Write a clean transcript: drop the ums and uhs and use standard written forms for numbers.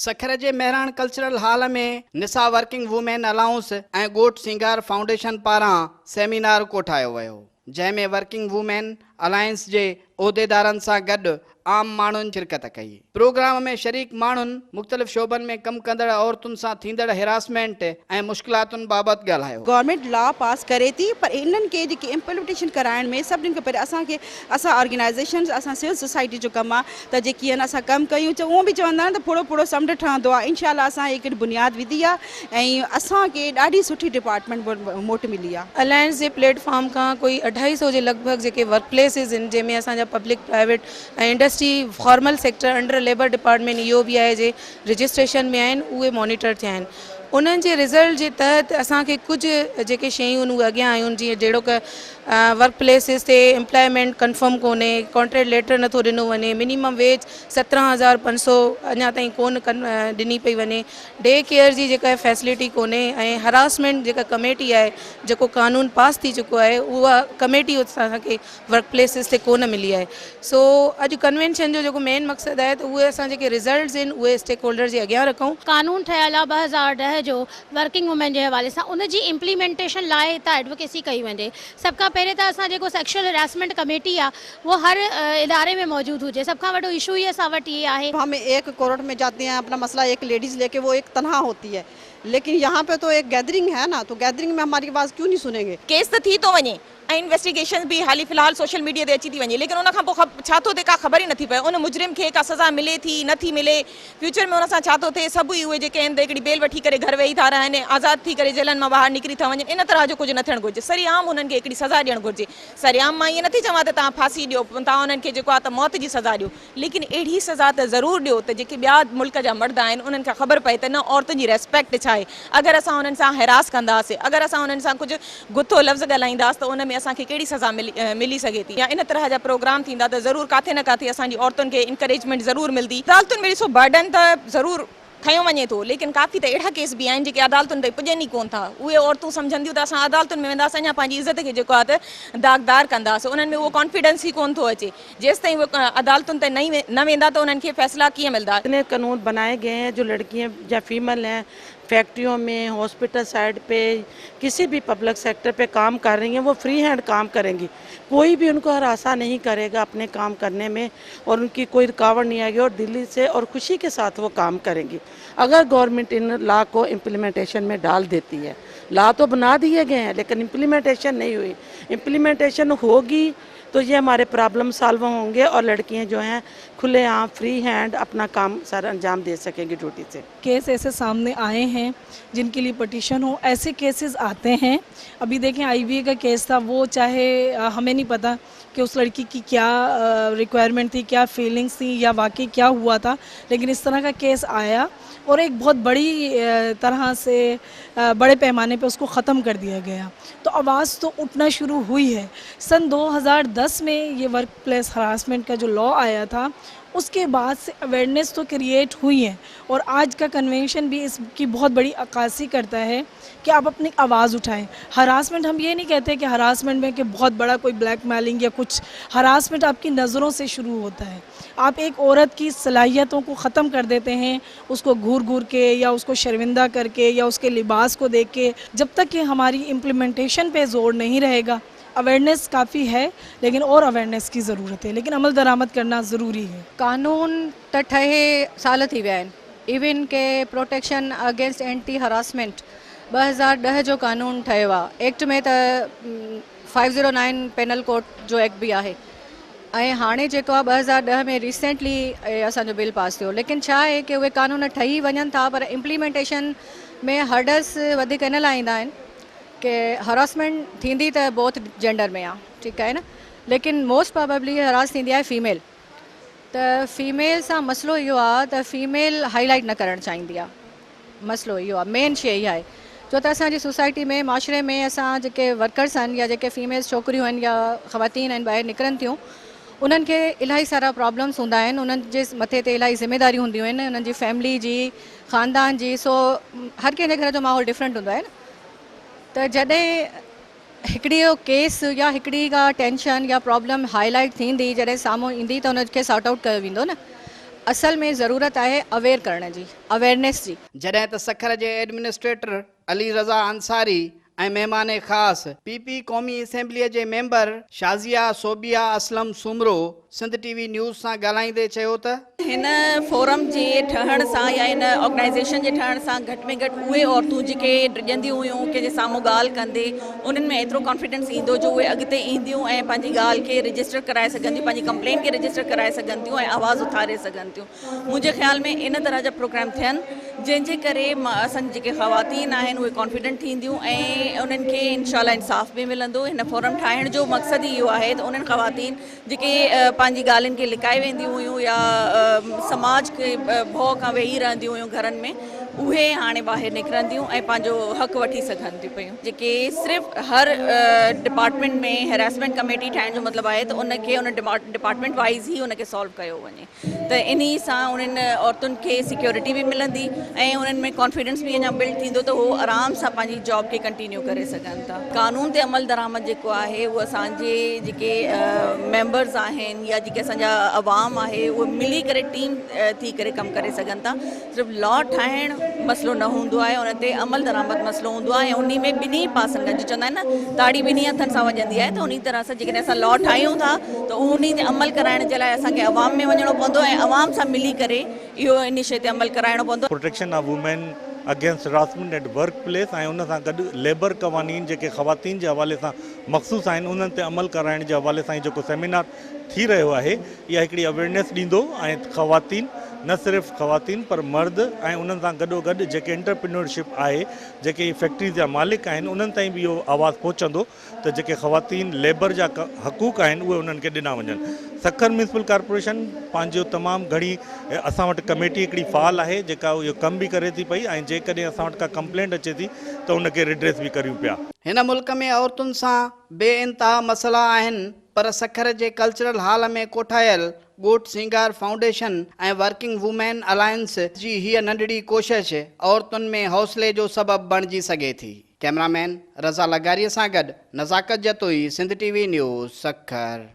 सखर जे Mehran cultural hall में निसा working women allowance ऐं ॻोठ सिंगार फाउंडेशन पारां सेमिनार कोठायो वियो, जंहिंमें वर्किंग वुमेन अलायंस जे उहिदेदारनि सां गॾु आम माण्हुनि शिरकत कई। प्रोग्राम में शरीक माण्हुनि मुख़्तलिफ़ शोबनि में कमु कंदड़ औरतुनि सां थींदड़ हिरासमेंट ऐं मुश्किलातुनि बाबति ॻाल्हायो। गवर्नमेंट लॉ पास करे थी, पर इन्हनि खे जेकी इम्प्लीमेंटेशन कराइण में सभिनी खां पहिरियों असां ऑर्गेनाइजेशन सिविल सोसाइटी जो कमु आहे, त जेकी आहिनि असां कमु कयूं उहो बि चवंदा आहिनि त थोरो समुंड ठहंदो आहे। इंशाल्लाह असां हिकिड़ी बुनियादु विधी आहे ऐं असांखे ॾाढी सुठी डिपार्टमेंट मोट मिली आहे। अलायंस जे प्लेटफॉर्म खां कोई 250 जे लॻभॻि जेके वर्क प्लेसिस आहिनि, जंहिंमें असांजा पब्लिक प्राइवेट ऐं industry formal sector under labour department इहो बि आहे जे रजिस्ट्रेशन में आहिनि, उहे मॉनिटर थिया आहिनि। उन्हनि जे रिज़ल्ट जे तहत असांखे कुझु जेके शयूं उहे अॻियां आयूं, जीअं जहिड़ो क वर्क प्लेसिस ते एम्प्लॉयमेंट कंफर्म कोन्हे, कॉन्ट्रैक्ट लेटर नथो ॾिनो वञे, मिनिमम वेज 17,500 अञा ताईं कोन ॾिनी पई वञे, डे केयर जी जेका फैसिलिटी कोन्हे, ऐं हरासमेंट जेका कमेटी आहे जेको कानून पास थी चुको आहे उहा कमेटी असांखे वर्क प्लेसिस ते कोन मिली आहे। सो अॼु कन्वेंशन जो जेको मेन मक़सदु आहे त उहे असां जेके रिज़ल्ट्स आहिनि उहे स्टेक होल्डर जे अॻियां रखूं। कानून ठहियल आहे 2010 जो वर्किंग वुमेन जे हवाले सां, उनजी इम्प्लीमेंटेशन लाइ हितां एडवोकेसी कई वञे। सभ खां पहिरियों त असां जेको सेक्शुअल हरासमेंट कमेटी आहे वो हर इदारे में मौजूदु हुजे। सभ खां वॾो इशू ही असां वटि ये आहे। हम एक कोर्ट में जाते हैं, अपना मसला एक लेडीज़ लेके वो एक तनहा होती है, लेकिन यहाँ पे तो एक गैदरिंग है ना, तो गैदरिंग में हमारी आवाज़ क्यों नहीं सुनेंगे। केस तो थी तो वञे ऐं इन्वेस्टिगेशन भी हाली फ़िलहाल सोशल मीडिया ते अची थी वञे, लेकिन उन खां पोइ छा थो थिए का ख़बर ई नथी पए। उन मुजरिम खे का सज़ा मिले थी नथी मिले, फ्यूचर में उन सां छा थो थिए। सभु उहे जेके आहिनि हिकिड़ी बेल वठी करे घर वेही था रहनि, आज़ादु थी करे जेलनि मां ॿाहिरि निकिरी था वञनि। इन तरह जो कुझु न थियणु घुरिजे। सरियाम उन्हनि खे हिकिड़ी सज़ा ॾियणु घुरिजे। सरियाम मां ईअं नथी चवां त तव्हां फांसी ॾियो, तव्हां उन्हनि खे जेको आहे त मौत जी सज़ा ॾियो, लेकिन अहिड़ी सज़ा त ज़रूरु ॾियो त जेके ॿिया मुल्क जा मर्द आहिनि उन्हनि खे ख़बर पए त न औरतुनि जी रेस्पेक्ट छा आहे। अगरि असां उन्हनि सां हैरास कंदासीं, अगरि असां उन्हनि सां कुझु गुथो लफ़्ज़ ॻाल्हाईंदासीं, त उन में असांखे कहिड़ी सज़ा मिली सघे थी। या इन तरह जा प्रोग्राम थींदा त ज़रूरु काथे न काथे असांजी औरतुनि खे इंकरेजमेंट ज़रूरु मिलंदी। अदालतुनि में ॾिसो बर्डन त ज़रूरु खयो वञे थो, लेकिन काफ़ी त अहिड़ा केस बि आहिनि जेके अदालतुनि ताईं पुॼनि ई कोन था। उहे औरतूं सम्झंदियूं त असां अदालतुनि में वेंदासीं, अञा पंहिंजी इज़त खे जेको आहे त दागदार कंदासीं। उन्हनि में उहो कॉन्फिडेंस ई कोन थो अचे। जेसि ताईं उहे अदालतुनि ताईं न वेंदा त उन्हनि खे फ़ैसिला कीअं मिलंदा। इतने कानून बनाए गए हैं जो लड़कियां या फीमेल हैं फैक्ट्रियों में, हॉस्पिटल साइड पे, किसी भी पब्लिक सेक्टर पे काम कर रही हैं, वो फ्री हैंड काम करेंगी। कोई भी उनको हरासा नहीं करेगा अपने काम करने में, और उनकी कोई रुकावट नहीं आएगी और दिल्ली से और खुशी के साथ वो काम करेंगी। अगर गवर्नमेंट इन लॉ को इम्प्लीमेंटेशन में डाल देती है, लॉ तो बना दिए गए हैं लेकिन इम्प्लीमेंटेशन नहीं हुई, इम्प्लीमेंटेशन होगी तो ये हमारे प्रॉब्लम सॉल्व होंगे और लड़कियां जो हैं खुलेआम फ्री हैंड अपना काम सर अंजाम दे सकेंगी ड्यूटी से। केस ऐसे सामने आए हैं जिनके लिए पटिशन हो, ऐसे केसेस आते हैं। अभी देखें IBA का केस था, वो चाहे हमें नहीं पता कि उस लड़की की क्या रिक्वायरमेंट थी, क्या फीलिंग्स थी या वाकई क्या हुआ था, लेकिन इस तरह का केस आया और एक बहुत बड़ी तरह से बड़े पैमाने पे उसको ख़त्म कर दिया गया। तो आवाज़ तो उठना शुरू हुई है। सन 2010 में ये वर्क प्लेस हरासमेंट का जो लॉ आया था, उसके बाद से अवेयरनेस तो क्रिएट हुई है और आज का कन्वेंशन भी इसकी बहुत बड़ी अक्कासी करता है कि आप अपनी आवाज़ उठाएं। हरासमेंट हम ये नहीं कहते कि हरासमेंट में कि बहुत बड़ा कोई ब्लैकमेलिंग या कुछ, हरासमेंट आपकी नज़रों से शुरू होता है। आप एक औरत की सलाहियतों को ख़त्म कर देते हैं, उसको घूर घूर के या उसको शर्मिंदा करके या उसके लिबास को देख के। जब तक कि हमारी इम्प्लीमेंटेशन पे ज़ोर नहीं रहेगा, अवेयरनेस काफ़ी है लेकिन और अवेयरनेस की ज़रूरत है, लेकिन अमल दरामद करना ज़रूरी है। कानून त ठहे साल थी विया आहिनि, इवन के प्रोटेक्शन अगेंस्ट एंटी हरासमेंट 2010 जो कानून ठहियो आहे। एक्ट में त 509 पेनल कोड जो एक्ट बि आहे, ऐं हाणे जेको आहे 2010 में रिसेंटली असांजो बिल पास थियो। लेकिन छा आहे कि उहे कानून ठही वञनि था, पर इम्प्लीमेंटेशन में हर्डल्स वधीक इन लाइ ईंदा आहिनि कि हरासमेंट थींदी त बोथ जेंडर में आहे, ठीकु आहे न, लेकिन मोस्ट प्रोबेबली हरास थींदी आहे फीमेल। त फीमेल सां मसइलो इहो आहे त फीमेल हाईलाइट न करणु चाहींदी आहे। मसइलो इहो आहे, मेन शइ इहा आहे। छो त असांजी सोसाइटी में, माशरे में असां जेके वर्कर्स आहिनि या जेके फीमेल्स छोकिरियूं आहिनि या ख़वातीन आहिनि ॿाहिरि निकिरनि थियूं, उन्हनि खे इलाही सारा प्रॉब्लम्स हूंदा आहिनि, उन्हनि जे मथे ते इलाही ज़िम्मेदारियूं हूंदियूं आहिनि, उन्हनि जी फैमिली जी, ख़ानदान जी। सो हर कंहिंजे घर जो माहौल डिफरेंट हूंदो आहे न। त जॾहिं हिकिड़ी केस या हिकिड़ी का टेंशन या प्रॉब्लम हाईलाइट थींदी, जॾहिं साम्हूं ईंदी त उनखे सॉर्ट आउट कयो वेंदो न। असल में ज़रूरत आहे अवेयर करण जी, अवेयरनेस जी। जॾहिं त सखर जे एडमिनिस्ट्रेटर अली रज़ा अंसारी ऐं महिमान ख़ासि पीपी क़ौमी असेंबलीअ जे member Shazia Sobia Aslam Soomro Sindh TV news सां ॻाल्हाईंदे चयो त हिन फोरम जे ठहण सां या हिन ऑर्गेनाइजेशन जे ठहण सां घटि में घटि उहे औरतूं जेके ड्रिजंदियूं हुयूं कंहिंजे साम्हूं ॻाल्हि कंदे उन्हनि में एतिरो कॉन्फिडेंस ईंदो जो उहे अॻिते ईंदियूं ऐं पंहिंजी ॻाल्हि खे रजिस्टर कराए सघंदियूं, पंहिंजी कंप्लेंट खे रजिस्टर कराए सघनि थियूं ऐं आवाज़ उथारे सघनि थियूं। मुंहिंजे ख़्याल में इन तरह जा प्रोग्राम थियनि जंहिंजे करे असां जेके ख़वातीन आहिनि उहे कॉन्फिडेंट थींदियूं ऐं उन्हनि खे इनशाला इंसाफ़ बि मिलंदो। हिन फोरम ठाहिण जो मक़सदु ई इहो आहे त उन्हनि ख़वातीन जेके पंहिंजी ॻाल्हियुनि खे लिकाए वेंदियूं हुयूं या समाज के भउ खां वेही रहंदियूं हुयूं घरनि में, उहे हाणे ॿाहिरि निकिरंदियूं ऐं पंहिंजो हक़ वठी सघनि थियूं पियूं। जेके सिर्फ़ु हर डिपार्टमेंट में हैरेसमेंट कमेटी ठाहिण जो मतिलबु आहे त उनखे उन डिपार्टमेंट वाइज़ ई उनखे सॉल्व कयो वञे, त इन सां उन्हनि औरतुनि खे सिक्योरिटी बि मिलंदी ऐं उन्हनि में कॉन्फिडेंस बि अञा बिल्ड थींदो त उहो आराम सां पंहिंजी जॉब खे कंटिन्यू करे सघनि था। कानून ते अमल दरामद जेको आहे उहो असांजे जेके मेंबर्स आहिनि या जेके असांजा अवाम आहे उहे मिली करे टीम थी करे कमु करे सघनि था। सिर्फ़ु लॉ ठाहिणु मसइलो न हूंदो आहे, उन ते अमल दरामद मसइलो हूंदो आहे ऐं उन में ॿिन्ही पासनि खां चवंदा आहिनि न ताड़ी ॿिन्ही हथनि सां वॼंदी आहे, त उन तरह सां जेकॾहिं असां लॉ ठाहियूं था त उन ते अमल कराइण जे लाइ असांखे अवाम में वञिणो पवंदो ऐं अवाम सां मिली करे इहो इन शइ ते अमल कराइणो पवंदो। Protection of women against harassment at work place ऐं उन सां गॾु लेबर क़वानीन जेके ख़वातीन जे हवाले सां मख़सूस आहिनि उन्हनि ते अमल कराइण जे हवाले सां जेको सेमिनार थी रहियो आहे इहा हिकिड़ी अवेयरनेस ॾींदो ऐं ख़वातीन न सिर्फ़ु ख़वातीन पर मर्द ऐं उन्हनि सां गॾोगॾु जेके एंटरप्रेन्योरशिप आहे, जेके फैक्ट्रीज़ जा मालिक आहिनि उन्हनि ताईं बि इहो आवाज़ु पहुचंदो त जेके ख़वातीन लेबर जा हक़ूक़ आहिनि उहे उन्हनि खे ॾिना वञनि। सखर म्यूनिसिपल कॉर्पोरेशन पंहिंजो तमामु घणी असां वटि कमेटी हिकिड़ी फ़ाल आहे जेका इहो कमु बि करे थी पई ऐं जेकॾहिं असां वटि का कंप्लेंट अचे थी त उनखे रिड्रेस बि करियूं पिया। हिन मुल्क में औरतुनि सां बेइंतहा मसइला आहिनि पर सखर जे कल्चरल हाल में कोठायल ॻोठ सिंगार फाउंडेशन ऐं वर्किंग वुमेन अलायंस जी हीअ नंढड़ी कोशिश औरतुनि में हौसले जो सबबु बणिजी सघे थी। कैमरामैन रज़ा लगारीअ सां गॾु नज़ाकत जतोई, सिंध टीवी न्यूज़, सखर।